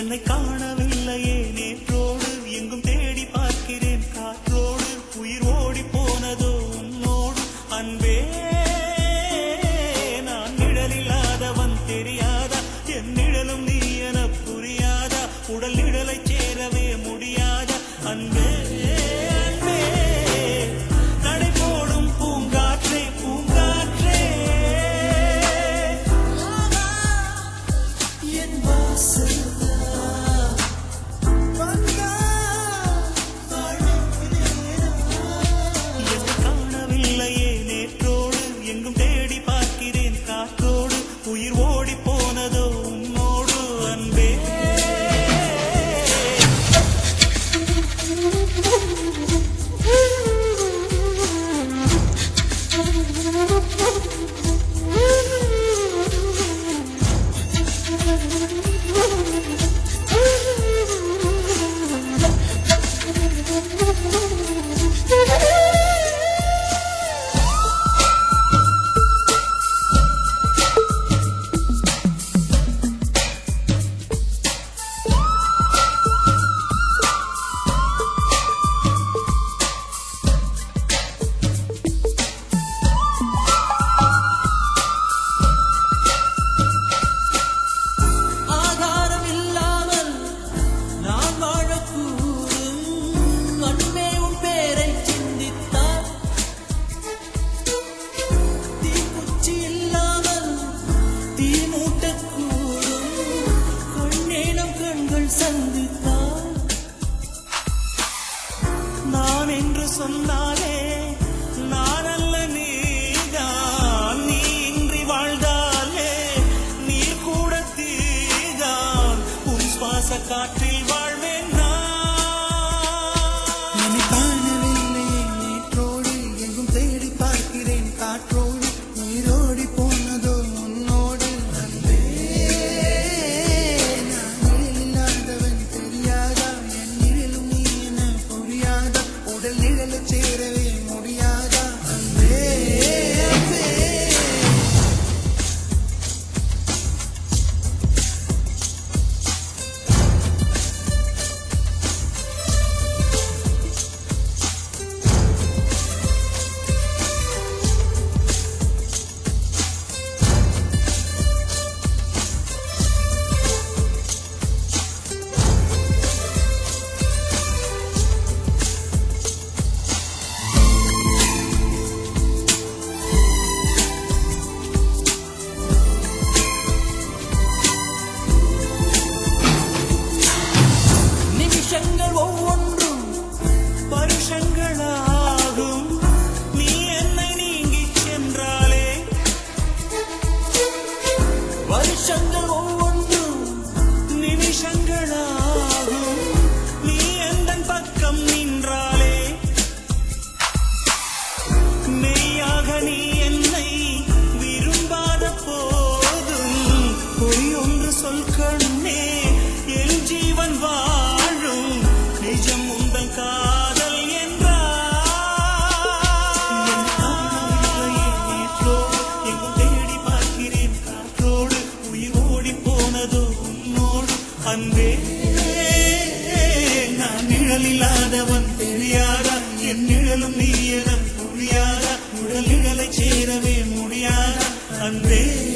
என்னை காணவில்லையே நேற்றோடு எங்கும் தேடி பார்க்கிறேன் காற்றோடு உயிர் ஓடி போனதோ உன்னோடு அன்பே நான் நிழலில்லாதவன் தெரியாதா என் நிழலும் நீ என புரியாதா உடல் நிழலை சேரவே முடியாதா அன்பே உயிர் ஓடி போனதோ உன்னோடு அன்பே நான் என்று சொன்னாலே நான் அல்ல நீதான் நீ இன்றி வாழ்ந்தாலே நீர் கூட தீதான் உன் சுவாச காற்றில் வாழ்வேன் நான் காணவில்லையே நேற்றோடு எங்கும் தேடி பார்க்கிறேன் காற்றோடு உயிரோடி போனதோ உன்னோடு அன்பே நான் இல்லாதவன் தெரியாதா என் நிழலும் நீ என புரியாதா உடல் நிழல சேரவே முடியாதா அன்பே ஒவ்வொன்றும் வருஷங்களாகும் நீ என்னை நீங்கி சென்றாலே வருஷங்கள் ஒவ்வொன்றும் நிமிஷங்களாகும் நீ எந்தன் பக்கம் நின்றாலே மெய்யாக நீ என்னை விரும்பாத போதும் பொய் ஒன்று சொல் கண்ணே என் ஜீவன் நிஜம் உந்தன் காதல் எங்கும் தேடி பார்க்கிறேன் காற்றோடு உயிர் ஓடி போனதோ உன்னோடு அன்பே நான் நிழலில்லாதவன் தெரியாதா என் நிழலும் நீ என புரியாதா உடல் நிழலை சேரவே முடியாதா அன்பே